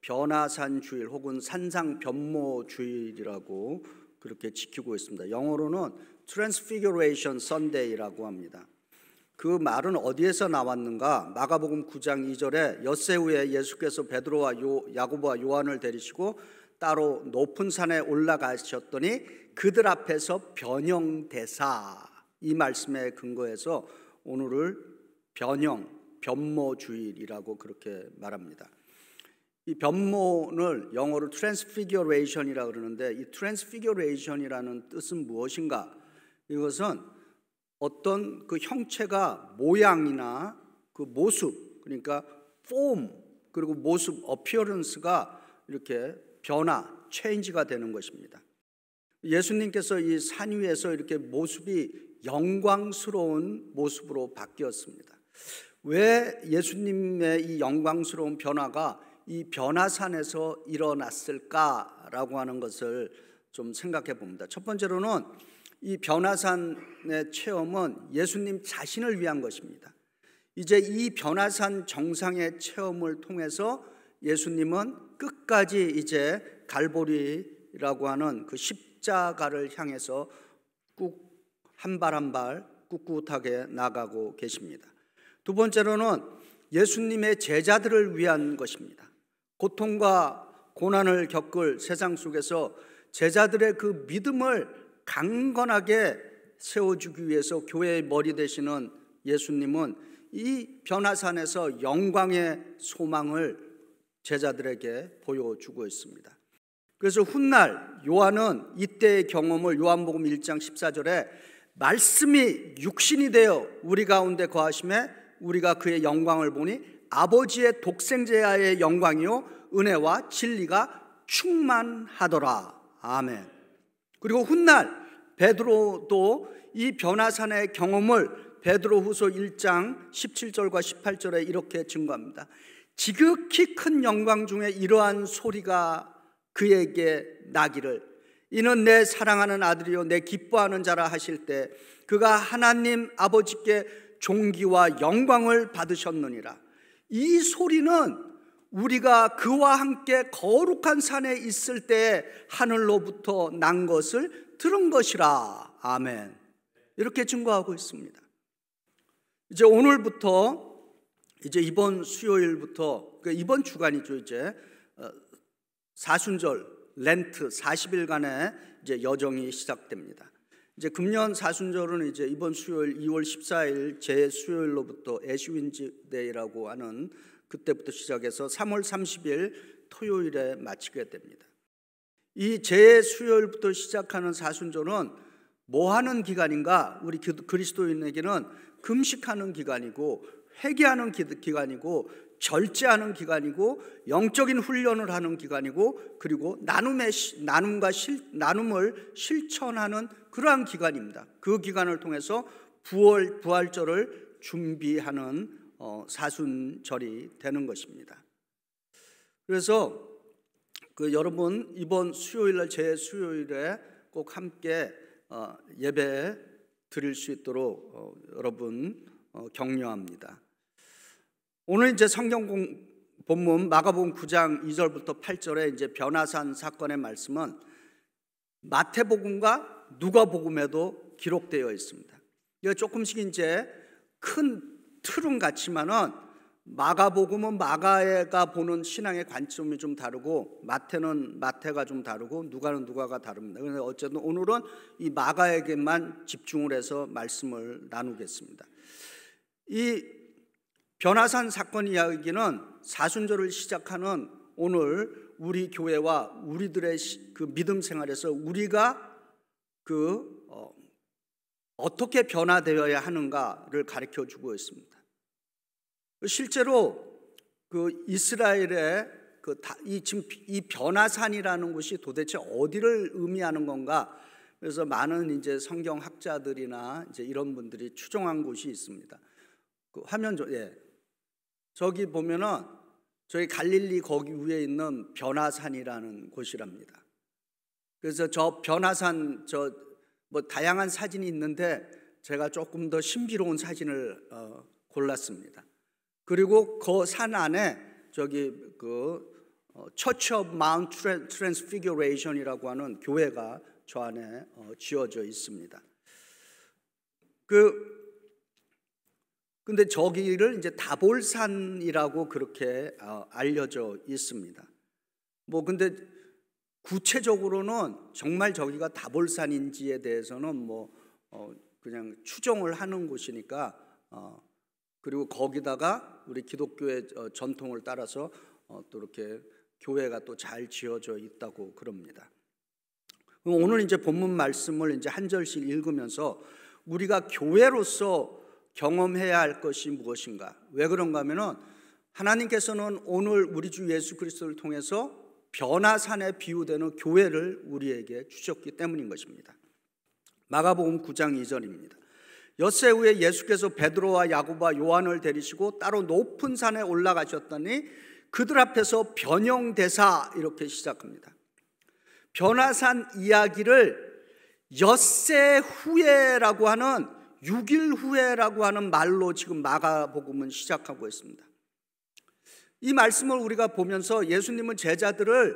변화산주일 혹은 산상변모주일이라고 그렇게 지키고 있습니다. 영어로는 Transfiguration Sunday라고 합니다. 그 말은 어디에서 나왔는가? 마가복음 9장 2절에 엿새 후에 예수께서 베드로와 야고보와 요한을 데리시고 따로 높은 산에 올라가셨더니 그들 앞에서 변형되사, 이 말씀에 근거해서 오늘을 변모주일이라고 그렇게 말합니다. 이 변모를 영어로 transfiguration이라고 그러는데, 이 transfiguration이라는 뜻은 무엇인가? 이것은 어떤 그 형체가 모양이나 그 모습, 그러니까 form, 그리고 모습, appearance가 이렇게 변화, change가 되는 것입니다. 예수님께서 이 산 위에서 이렇게 모습이 영광스러운 모습으로 바뀌었습니다. 왜 예수님의 이 영광스러운 변화가 이 변화산에서 일어났을까라고 하는 것을 좀 생각해 봅니다. 첫 번째로는 이 변화산의 체험은 예수님 자신을 위한 것입니다. 이제 이 변화산 정상의 체험을 통해서 예수님은 끝까지 이제 갈보리라고 하는 그 십자가를 향해서 꾹 한 발 한 발 꿋꿋하게 나가고 계십니다. 두 번째로는 예수님의 제자들을 위한 것입니다. 고통과 고난을 겪을 세상 속에서 제자들의 그 믿음을 강건하게 세워주기 위해서 교회의 머리 되시는 예수님은 이 변화산에서 영광의 소망을 제자들에게 보여주고 있습니다. 그래서 훗날 요한은 이때의 경험을 요한복음 1장 14절에 말씀이 육신이 되어 우리 가운데 거하심에 우리가 그의 영광을 보니 아버지의 독생자의 영광이요 은혜와 진리가 충만하더라. 아멘. 그리고 훗날 베드로도 이 변화산의 경험을 베드로후서 1장 17절과 18절에 이렇게 증거합니다. 지극히 큰 영광 중에 이러한 소리가 그에게 나기를, 이는 내 사랑하는 아들이요 내 기뻐하는 자라 하실 때 그가 하나님 아버지께 존귀와 영광을 받으셨느니라. 이 소리는 우리가 그와 함께 거룩한 산에 있을 때 하늘로부터 난 것을 들은 것이라. 아멘. 이렇게 증거하고 있습니다. 이제 오늘부터 이제 이번 수요일부터 이번 주간이죠. 이제 사순절 렌트 40일간의 이제 여정이 시작됩니다. 이제 금년 사순절은 이제 이번 수요일 2월 14일 제 수요일로부터 애슈윈즈 데이라고 하는 그때부터 시작해서 3월 30일 토요일에 마치게 됩니다. 이 제 수요일부터 시작하는 사순절은 뭐 하는 기간인가? 우리 그리스도인에게는 금식하는 기간이고 회개하는 기간이고 절제하는 기간이고 영적인 훈련을 하는 기간이고 그리고 나눔을 실천하는 그러한 기간입니다. 그 기간을 통해서 부활절을 준비하는 사순절이 되는 것입니다. 그래서 여러분 이번 수요일날 제 수요일에 꼭 함께 예배 드릴 수 있도록 여러분 격려합니다. 오늘 이제 성경 본문 마가복음 9장 2절부터 8절에 이제 변화산 사건의 말씀은 마태복음과 누가복음에도 기록되어 있습니다. 이거 조금씩 이제 큰 틀은 같지만은 마가복음은 마가가 보는 신앙의 관점이 좀 다르고 마태는 마태가 좀 다르고 누가는 누가가 다릅니다. 그런데 어쨌든 오늘은 이 마가에게만 집중을 해서 말씀을 나누겠습니다. 이 변화산 사건 이야기는 사순절을 시작하는 오늘 우리 교회와 우리들의 그 믿음 생활에서 우리가 어떻게 변화되어야 하는가를 가르쳐 주고 있습니다. 실제로 이스라엘의 지금 이 변화산이라는 곳이 도대체 어디를 의미하는 건가? 그래서 많은 이제 성경학자들이나 이제 이런 분들이 추정한 곳이 있습니다. 화면 저기 보면은 저희 갈릴리 거기 위에 있는 변화산이라는 곳이랍니다. 그래서 저 변화산 뭐 다양한 사진이 있는데 제가 조금 더 신비로운 사진을 골랐습니다. 그리고 그 산 안에 저기 처치 오브 마운트 트랜스피규레이션이라고 하는 교회가 저 안에 지어져 있습니다. 근데 저기를 이제 다볼산이라고 그렇게 알려져 있습니다. 근데 구체적으로는 정말 저기가 다볼산인지에 대해서는 그냥 추정을 하는 곳이니까, 그리고 거기다가 우리 기독교의 전통을 따라서 또 이렇게 교회가 또 잘 지어져 있다고 그럽니다. 오늘 이제 본문 말씀을 이제 한 절씩 읽으면서 우리가 교회로서 경험해야 할 것이 무엇인가? 왜 그런가 하면은 하나님께서는 오늘 우리 주 예수 그리스도를 통해서 변화산에 비유되는 교회를 우리에게 주셨기 때문인 것입니다. 마가복음 9장 2절입니다. 엿새 후에 예수께서 베드로와 야고보와 요한을 데리시고 따로 높은 산에 올라가셨더니 그들 앞에서 변형대사 이렇게 시작합니다. 변화산 이야기를 엿새 후에라고 하는 6일 후에라고 하는 말로 지금 마가복음은 시작하고 있습니다. 이 말씀을 우리가 보면서 예수님은 제자들을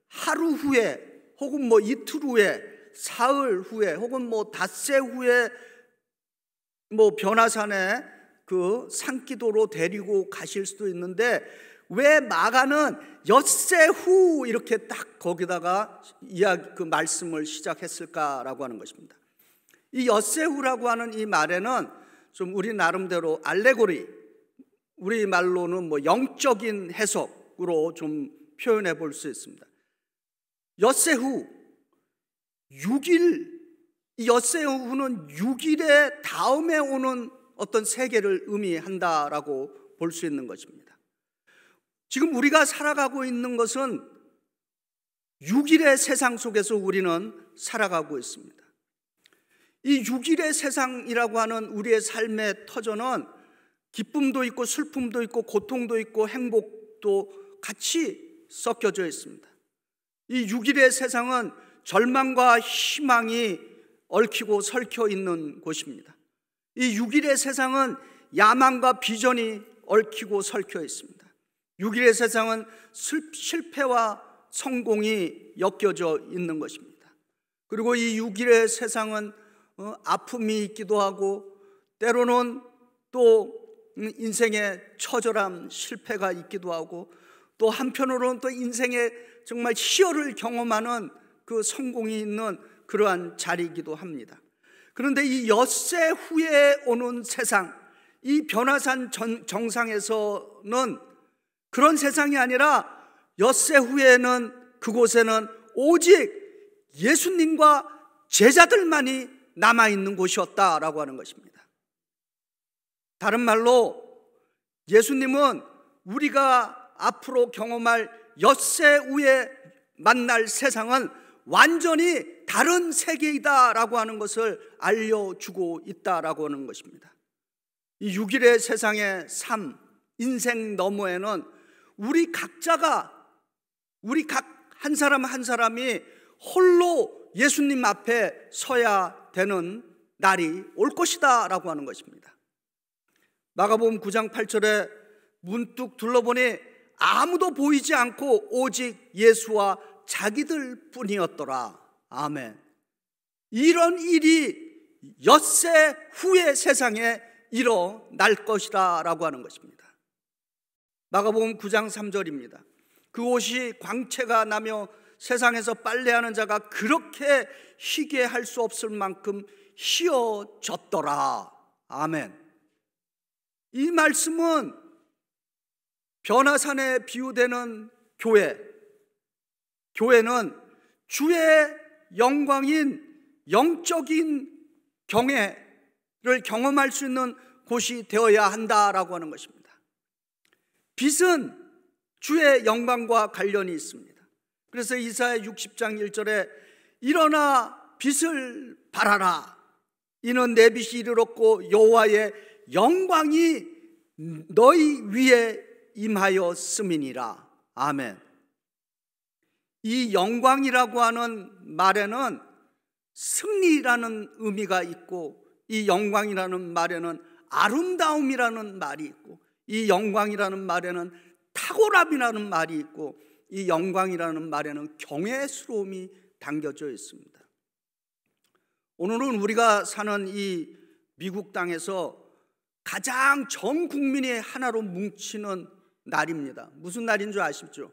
하루 후에 혹은 이틀 후에, 사흘 후에 혹은 닷새 후에 변화산에 그 산기도로 데리고 가실 수도 있는데, 왜 마가는 엿새 후 이렇게 딱 거기다가 그 말씀을 시작했을까라고 하는 것입니다. 이 엿새 후라고 하는 이 말에는 좀 우리 나름대로 알레고리, 우리 말로는 영적인 해석으로 좀 표현해 볼 수 있습니다. 엿새 후 6일, 이 엿새 후는 6일의 다음에 오는 어떤 세계를 의미한다라고 볼 수 있는 것입니다. 지금 우리가 살아가고 있는 것은 6일의 세상 속에서 우리는 살아가고 있습니다. 이 6일의 세상이라고 하는 우리의 삶의 터전은 기쁨도 있고 슬픔도 있고 고통도 있고 행복도 같이 섞여져 있습니다. 이 6일의 세상은 절망과 희망이 얽히고 설켜 있는 곳입니다. 이 6일의 세상은 야망과 비전이 얽히고 설켜 있습니다. 6일의 세상은 실패와 성공이 엮여져 있는 것입니다. 그리고 이 6일의 세상은 아픔이 있기도 하고, 때로는 또 인생의 처절함, 실패가 있기도 하고, 또 한편으로는 또 인생의 정말 희열을 경험하는 그 성공이 있는 그러한 자리이기도 합니다. 그런데 이 엿새 후에 오는 세상, 이 변화산 정상에서는 그런 세상이 아니라 엿새 후에는 그곳에는 오직 예수님과 제자들만이 남아있는 곳이었다라고 하는 것입니다. 다른 말로 예수님은 우리가 앞으로 경험할 엿새 후에 만날 세상은 완전히 다른 세계이다라고 하는 것을 알려주고 있다라고 하는 것입니다. 이 6일의 세상의 삶, 인생 너머에는 우리 각 한 사람 한 사람이 홀로 예수님 앞에 서야 되는 날이 올 것이다 라고 하는 것입니다. 마가복음 9장 8절에 문득 둘러보니 아무도 보이지 않고 오직 예수와 자기들 뿐이었더라. 아멘. 이런 일이 엿새 후의 세상에 일어날 것이다 라고 하는 것입니다. 마가복음 9장 3절입니다. 그 옷이 광채가 나며 세상에서 빨래하는 자가 그렇게 희게 할 수 없을 만큼 희어졌더라. 아멘. 이 말씀은 변화산에 비유되는 교회는 주의 영광인 영적인 경애를 경험할 수 있는 곳이 되어야 한다라고 하는 것입니다. 빛은 주의 영광과 관련이 있습니다. 그래서 이사야 60장 1절에 일어나 빛을 발하라. 이는 내 빛이 이르렀고 여호와의 영광이 너희 위에 임하였음이니라. 아멘. 이 영광이라고 하는 말에는 승리라는 의미가 있고, 이 영광이라는 말에는 아름다움이라는 말이 있고, 이 영광이라는 말에는 탁월함이라는 말이 있고, 이 영광이라는 말에는 경외스러움이 담겨져 있습니다. 오늘은 우리가 사는 이 미국 땅에서 가장 전 국민이 하나로 뭉치는 날입니다. 무슨 날인 줄 아시죠?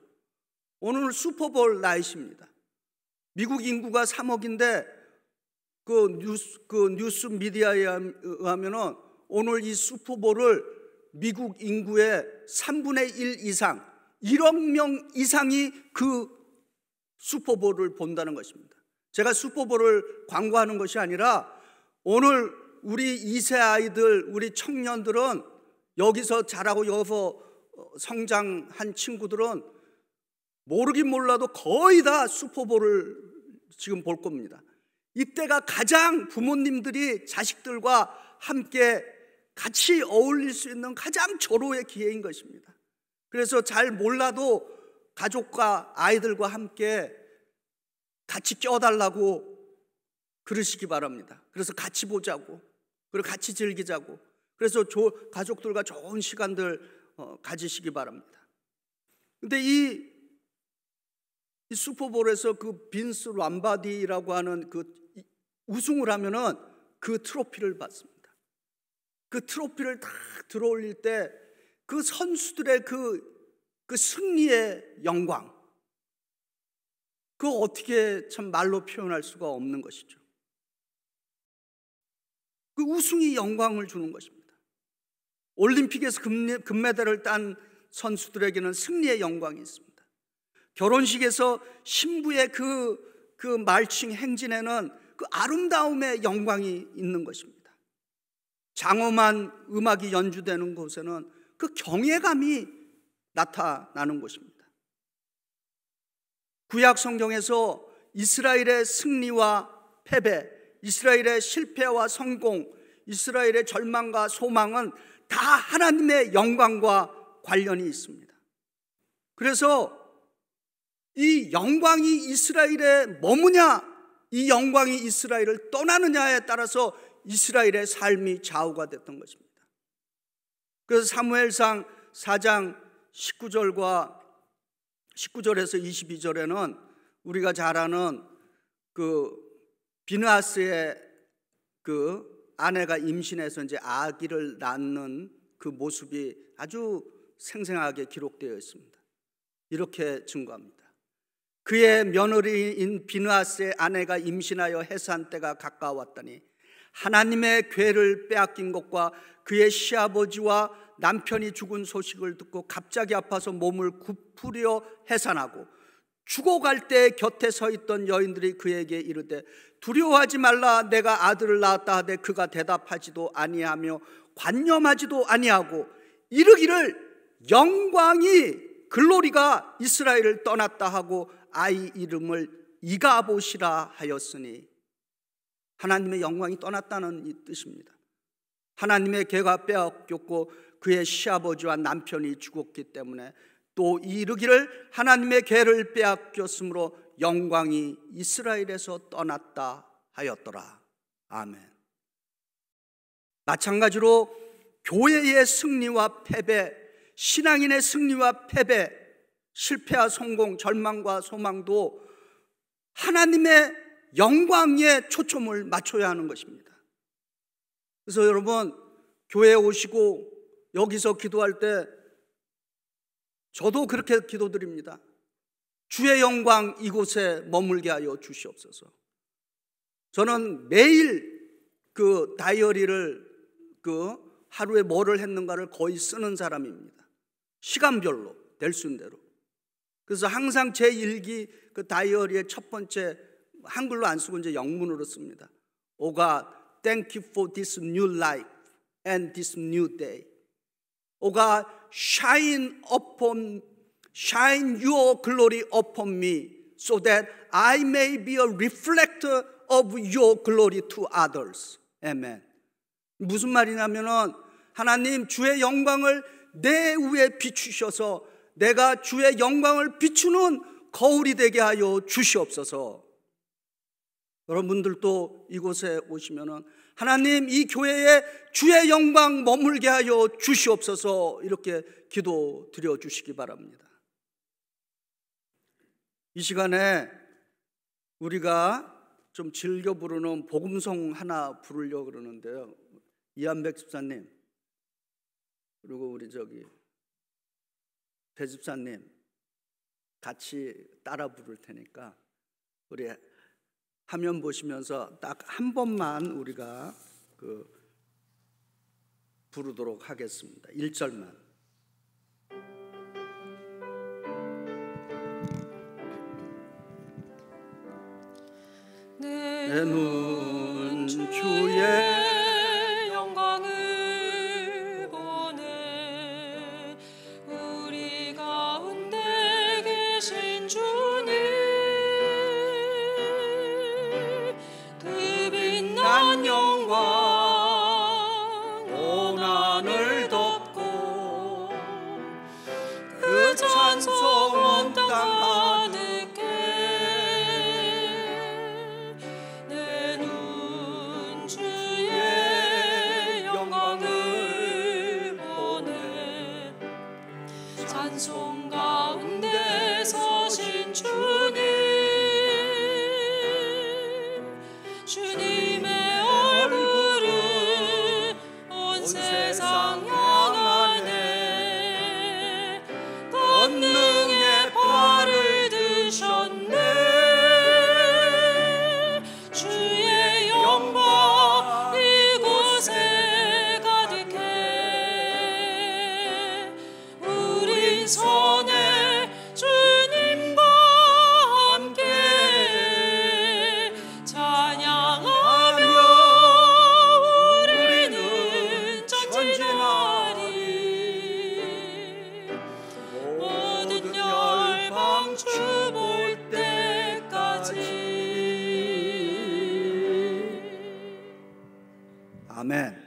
오늘 슈퍼볼 나잇입니다. 미국 인구가 3억인데 그 뉴스 미디어에 의하면 오늘 이 슈퍼볼을 미국 인구의 3분의 1 이상, 1억 명 이상이 그 슈퍼볼을 본다는 것입니다. 제가 슈퍼볼을 광고하는 것이 아니라 오늘 우리 2세 아이들, 우리 청년들은 여기서 자라고 여기서 성장한 친구들은 모르긴 몰라도 거의 다 슈퍼볼을 지금 볼 겁니다. 이때가 가장 부모님들이 자식들과 함께 같이 어울릴 수 있는 가장 절호의 기회인 것입니다. 그래서 잘 몰라도 가족과 아이들과 함께 같이 껴달라고 그러시기 바랍니다. 그래서 같이 보자고, 그리고 같이 즐기자고, 그래서 가족들과 좋은 시간들 가지시기 바랍니다. 근데 이 슈퍼볼에서 그 빈스 람바디라고 하는 그 우승을 하면은 그 트로피를 받습니다. 그 트로피를 다 들어올릴 때 그 선수들의 그 승리의 영광, 그거 어떻게 참 말로 표현할 수가 없는 것이죠. 그 우승이 영광을 주는 것입니다. 올림픽에서 금메달을 딴 선수들에게는 승리의 영광이 있습니다. 결혼식에서 신부의 그 말칭 행진에는 그 아름다움의 영광이 있는 것입니다. 장엄한 음악이 연주되는 곳에는 그 경외감이 나타나는 것입니다. 구약 성경에서 이스라엘의 승리와 패배, 이스라엘의 실패와 성공, 이스라엘의 절망과 소망은 다 하나님의 영광과 관련이 있습니다. 그래서 이 영광이 이스라엘에 머무냐, 이 영광이 이스라엘을 떠나느냐에 따라서 이스라엘의 삶이 좌우가 됐던 것입니다. 그래서 사무엘상 4장 19절에서 22절에는 우리가 잘 아는 그 비느하스의 그 아내가 임신해서 이제 아기를 낳는 그 모습이 아주 생생하게 기록되어 있습니다. 이렇게 증거합니다. 그의 며느리인 비느하스의 아내가 임신하여 해산 때가 가까웠더니 하나님의 궤를 빼앗긴 것과 그의 시아버지와 남편이 죽은 소식을 듣고 갑자기 아파서 몸을 굽으려 해산하고 죽어갈 때 곁에 서 있던 여인들이 그에게 이르되 두려워하지 말라, 내가 아들을 낳았다 하되 그가 대답하지도 아니하며 관념하지도 아니하고 이르기를 영광이 글로리가 이스라엘을 떠났다 하고 아이 이름을 이가봇이라 하였으니, 하나님의 영광이 떠났다는 이 뜻입니다. 하나님의 궤가 빼앗겼고 그의 시아버지와 남편이 죽었기 때문에 또 이르기를 하나님의 궤를 빼앗겼으므로 영광이 이스라엘에서 떠났다 하였더라. 아멘. 마찬가지로 교회의 승리와 패배, 신앙인의 승리와 패배, 실패와 성공, 절망과 소망도 하나님의 영광에 초점을 맞춰야 하는 것입니다. 그래서 여러분, 교회에 오시고 여기서 기도할 때 저도 그렇게 기도드립니다. 주의 영광 이곳에 머물게 하여 주시옵소서. 저는 매일 그 다이어리를 하루에 뭐를 했는가를 거의 쓰는 사람입니다. 시간별로 될 수 있는 대로. 그래서 항상 제 일기 그 다이어리의 첫 번째, 한글로 안 쓰고 이제 영문으로 씁니다. Oh God, thank you for this new life and this new day. Oh God, shine your glory upon me so that I may be a reflector of your glory to others. Amen. 무슨 말이냐면은 하나님, 주의 영광을 내 위에 비추셔서 내가 주의 영광을 비추는 거울이 되게 하여 주시옵소서. 여러분들도 이곳에 오시면은 하나님, 이 교회에 주의 영광 머물게 하여 주시옵소서, 이렇게 기도 드려 주시기 바랍니다. 이 시간에 우리가 좀 즐겨 부르는 복음송 하나 부르려고 그러는데요. 이한백 집사님, 그리고 우리 배 집사님 같이 따라 부를 테니까 우리 화면 보시면서 딱 한 번만 우리가 부르도록 하겠습니다. 1절만. 내 눈 주의 영광을 보네. 우리 가운데 계신 주님, 그 빛난 영광 온 하늘 덮고 그 찬송 온 땅 가득해. 내 눈 주의 영광을 보네. 찬송 가운데 서신 주님, 주님의 얼굴은 온 세상 향하네. 권능의 팔을 드셨네. 주의 영광 이곳에 가득해. 우린 선해 주님과 함께 찬양하며 우리는 전진하리. 모든 열방 주 볼 때까지. 아멘.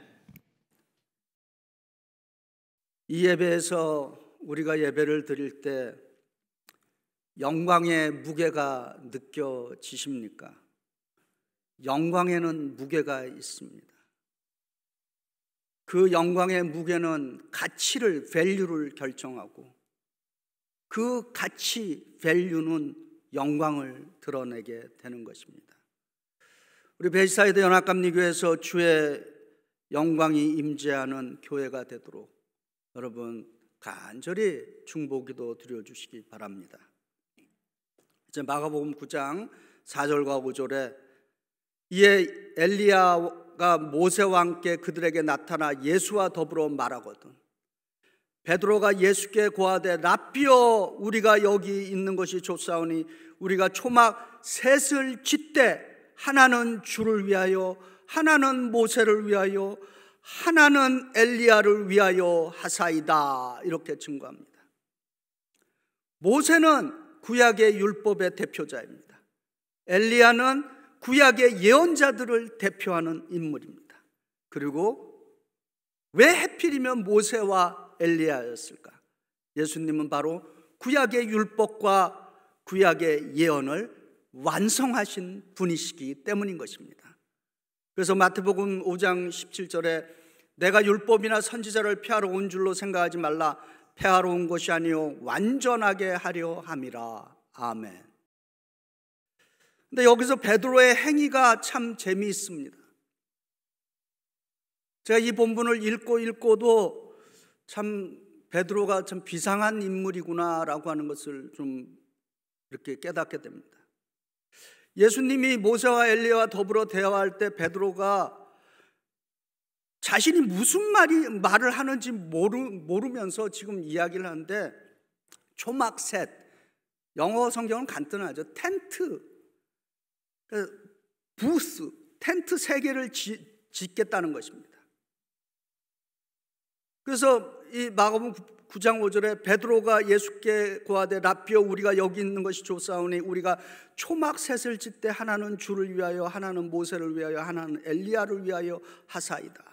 이 예배에서 우리가 예배를 드릴 때 영광의 무게가 느껴지십니까? 영광에는 무게가 있습니다. 그 영광의 무게는 가치를, 밸류를 결정하고, 그 가치, 밸류는 영광을 드러내게 되는 것입니다. 우리 베이사이드 연합감리교회에서 주의 영광이 임재하는 교회가 되도록 여러분 간절히 중보기도 드려주시기 바랍니다. 이제 마가복음 9장 4절과 5절에 이에 엘리야가 모세와 함께 그들에게 나타나 예수와 더불어 말하거든 베드로가 예수께 고하되 랍비여, 우리가 여기 있는 것이 좋사오니 우리가 초막 셋을 짓되 하나는 주를 위하여, 하나는 모세를 위하여, 하나는 엘리야를 위하여 하사이다. 이렇게 증거합니다. 모세는 구약의 율법의 대표자입니다. 엘리야는 구약의 예언자들을 대표하는 인물입니다. 그리고 왜 하필이면 모세와 엘리야였을까? 예수님은 바로 구약의 율법과 구약의 예언을 완성하신 분이시기 때문인 것입니다. 그래서 마태복음 5장 17절에 내가 율법이나 선지자를 폐하러 온 줄로 생각하지 말라. 폐하러 온 것이 아니요 완전하게 하려 함이라. 아멘. 근데 여기서 베드로의 행위가 참 재미있습니다. 제가 이 본문을 읽고도 참 베드로가 참 비상한 인물이구나라고 하는 것을 좀 이렇게 깨닫게 됩니다. 예수님이 모세와 엘리야와 더불어 대화할 때 베드로가 자신이 무슨 말을 하는지 모르면서 지금 이야기를 하는데 초막 셋, 영어 성경은 간단하죠. 텐트, 부스, 텐트 3개를 짓겠다는 것입니다. 그래서 이 마가복음 9장 5절에 베드로가 예수께 고하되 랍비여, 우리가 여기 있는 것이 좋사오니 우리가 초막 셋을 짓되 하나는 주를 위하여, 하나는 모세를 위하여, 하나는 엘리야를 위하여 하사이다.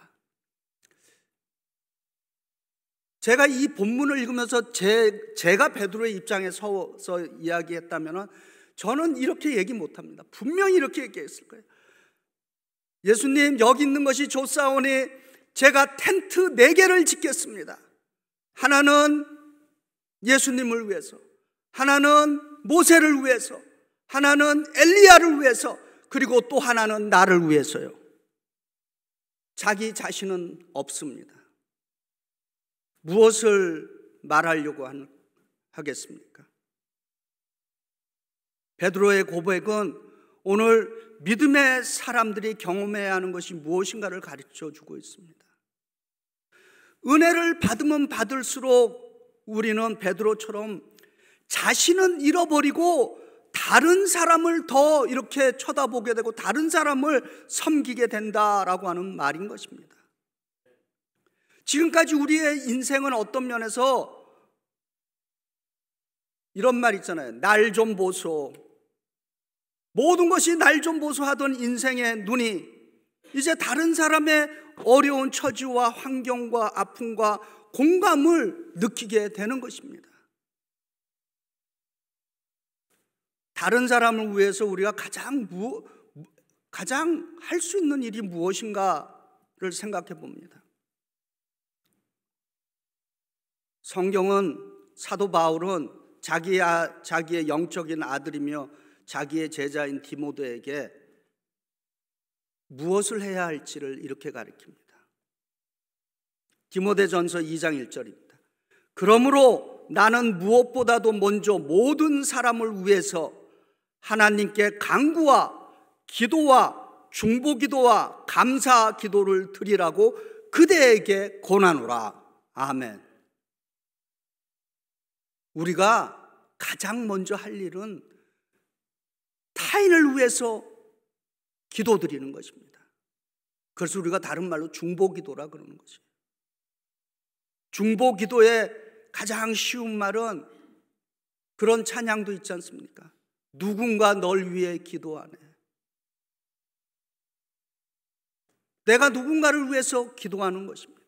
제가 이 본문을 읽으면서 제가 베드로의 입장에 서서 이야기했다면 저는 이렇게 얘기 못합니다. 분명히 이렇게 얘기했을 거예요. 예수님, 여기 있는 것이 좋사오니 제가 텐트 4개를 짓겠습니다. 하나는 예수님을 위해서, 하나는 모세를 위해서, 하나는 엘리야를 위해서, 그리고 또 하나는 나를 위해서요. 자기 자신은 없습니다. 무엇을 말하려고 하겠습니까? 베드로의 고백은 오늘 믿음의 사람들이 경험해야 하는 것이 무엇인가를 가르쳐 주고 있습니다. 은혜를 받으면 받을수록 우리는 베드로처럼 자신은 잃어버리고 다른 사람을 더 이렇게 쳐다보게 되고 다른 사람을 섬기게 된다라고 하는 말인 것입니다. 지금까지 우리의 인생은 어떤 면에서 이런 말 있잖아요. 날 좀 보소. 모든 것이 날 좀 보소 하던 인생의 눈이 이제 다른 사람의 어려운 처지와 환경과 아픔과 공감을 느끼게 되는 것입니다. 다른 사람을 위해서 우리가 가장 할 수 있는 일이 무엇인가를 생각해 봅니다. 성경은 사도 바울은 자기의 영적인 아들이며 자기의 제자인 디모데에게 무엇을 해야 할지를 이렇게 가르칩니다. 디모데전서 2장 1절입니다. 그러므로 나는 무엇보다도 먼저 모든 사람을 위해서 하나님께 간구와 기도와 중보기도와 감사기도를 드리라고 그대에게 권하노라. 아멘. 우리가 가장 먼저 할 일은 타인을 위해서 기도드리는 것입니다. 그래서 우리가 다른 말로 중보기도라 그러는 거죠. 중보기도의 가장 쉬운 말은 그런 찬양도 있지 않습니까? 누군가 널 위해 기도하네. 내가 누군가를 위해서 기도하는 것입니다.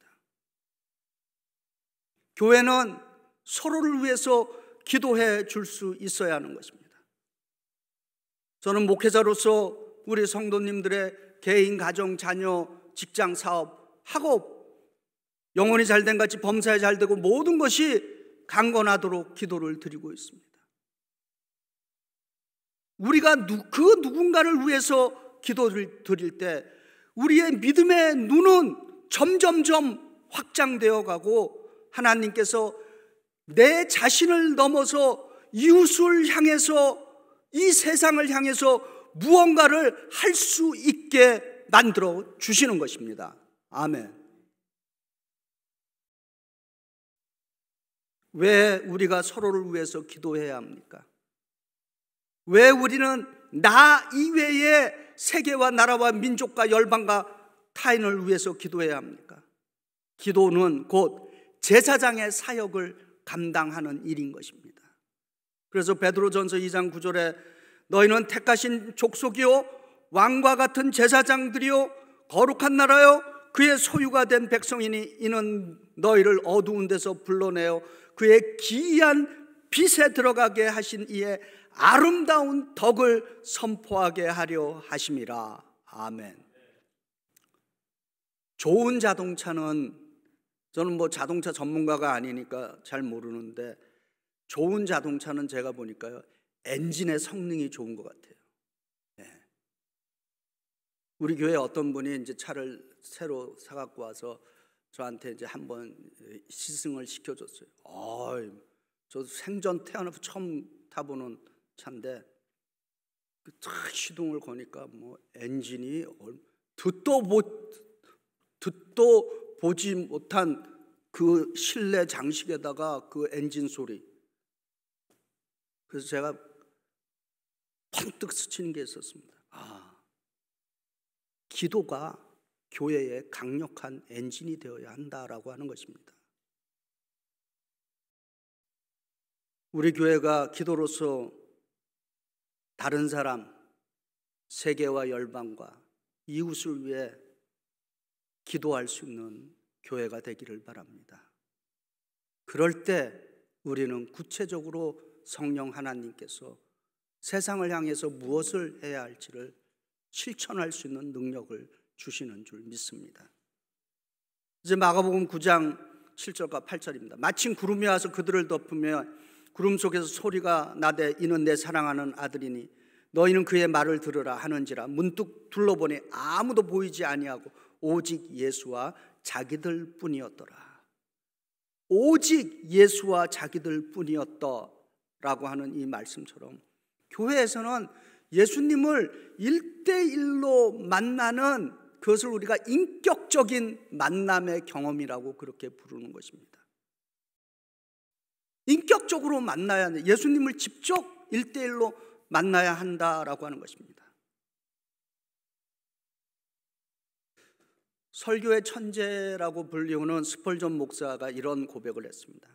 교회는 서로를 위해서 기도해 줄 수 있어야 하는 것입니다. 저는 목회자로서 우리 성도님들의 개인, 가정, 자녀, 직장, 사업, 학업, 영혼이 잘된 같이 범사에 잘되고 모든 것이 강건하도록 기도를 드리고 있습니다. 우리가 그 누군가를 위해서 기도를 드릴 때 우리의 믿음의 눈은 점점점 확장되어 가고 하나님께서 내 자신을 넘어서 이웃을 향해서 이 세상을 향해서 무언가를 할 수 있게 만들어 주시는 것입니다. 아멘. 왜 우리가 서로를 위해서 기도해야 합니까? 왜 우리는 나 이외의 세계와 나라와 민족과 열방과 타인을 위해서 기도해야 합니까? 기도는 곧 제사장의 사역을 감당하는 일인 것입니다. 그래서 베드로전서 2장 9절에 너희는 택하신 족속이요 왕과 같은 제사장들이요 거룩한 나라요 그의 소유가 된 백성이니 이는 너희를 어두운 데서 불러내어 그의 기이한 빛에 들어가게 하신 이의 아름다운 덕을 선포하게 하려 하심이라. 아멘. 좋은 자동차는, 저는 자동차 전문가가 아니니까 잘 모르는데, 좋은 자동차는 제가 보니까요 엔진의 성능이 좋은 것 같아요. 네. 우리 교회 어떤 분이 이제 차를 새로 사갖고 와서 저한테 이제 한번 시승을 시켜줬어요. 저 생전 태어나서 처음 타보는 차인데 딱 시동을 거니까 엔진이 듣도 보지 못한 그 실내 장식에다가 그 엔진 소리. 그래서 제가 번뜩 스치는 게 있었습니다. 기도가 교회의 강력한 엔진이 되어야 한다라고 하는 것입니다. 우리 교회가 기도로서 다른 사람, 세계와 열방과 이웃을 위해 기도할 수 있는 교회가 되기를 바랍니다. 그럴 때 우리는 구체적으로 성령 하나님께서 세상을 향해서 무엇을 해야 할지를 실천할 수 있는 능력을 주시는 줄 믿습니다. 이제 마가복음 9장 7절과 8절입니다. 마침 구름이 와서 그들을 덮으며 구름 속에서 소리가 나되 이는 내 사랑하는 아들이니 너희는 그의 말을 들으라 하는지라. 문득 둘러보니 아무도 보이지 아니하고 오직 예수와 자기들 뿐이었더라. 오직 예수와 자기들 뿐이었더라고 하는 이 말씀처럼 교회에서는 예수님을 1대1로 만나는 그것을 우리가 인격적인 만남의 경험이라고 그렇게 부르는 것입니다. 인격적으로 만나야 돼. 예수님을 직접 1대1로 만나야 한다라고 하는 것입니다. 설교의 천재라고 불리우는 스펄전 목사가 이런 고백을 했습니다.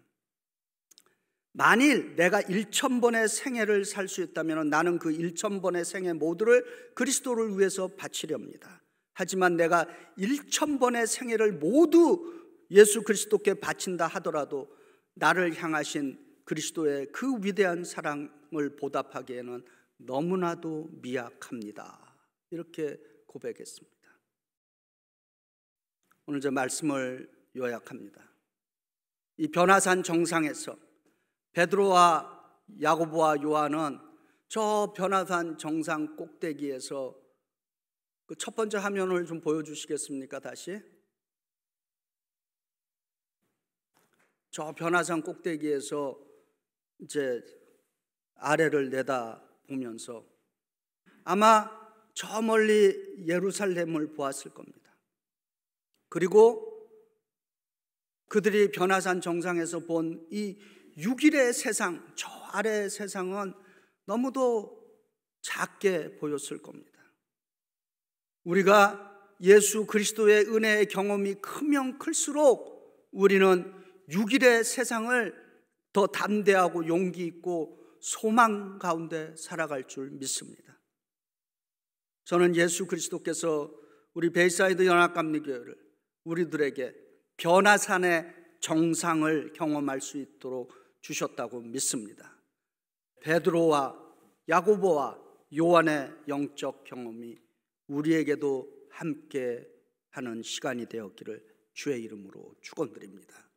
만일 내가 1000번의 생애를 살 수 있다면 나는 그 1000번의 생애 모두를 그리스도를 위해서 바치렵니다. 하지만 내가 1000번의 생애를 모두 예수 그리스도께 바친다 하더라도 나를 향하신 그리스도의 그 위대한 사랑을 보답하기에는 너무나도 미약합니다. 이렇게 고백했습니다. 오늘 저 말씀을 요약합니다. 이 변화산 정상에서 베드로와 야고보와 요한은 저 변화산 정상 꼭대기에서 그 첫 번째 화면을 좀 보여주시겠습니까? 다시. 저 변화산 꼭대기에서 이제 아래를 내다보면서 아마 저 멀리 예루살렘을 보았을 겁니다. 그리고 그들이 변화산 정상에서 본 이 6일의 세상, 저 아래의 세상은 너무도 작게 보였을 겁니다. 우리가 예수 그리스도의 은혜의 경험이 크면 클수록 우리는 6일의 세상을 더 담대하고 용기 있고 소망 가운데 살아갈 줄 믿습니다. 저는 예수 그리스도께서 우리 베이사이드 연합감리교회를 우리들에게 변화산의 정상을 경험할 수 있도록 주셨다고 믿습니다. 베드로와 야고보와 요한의 영적 경험이 우리에게도 함께 하는 시간이 되었기를 주의 이름으로 축원드립니다.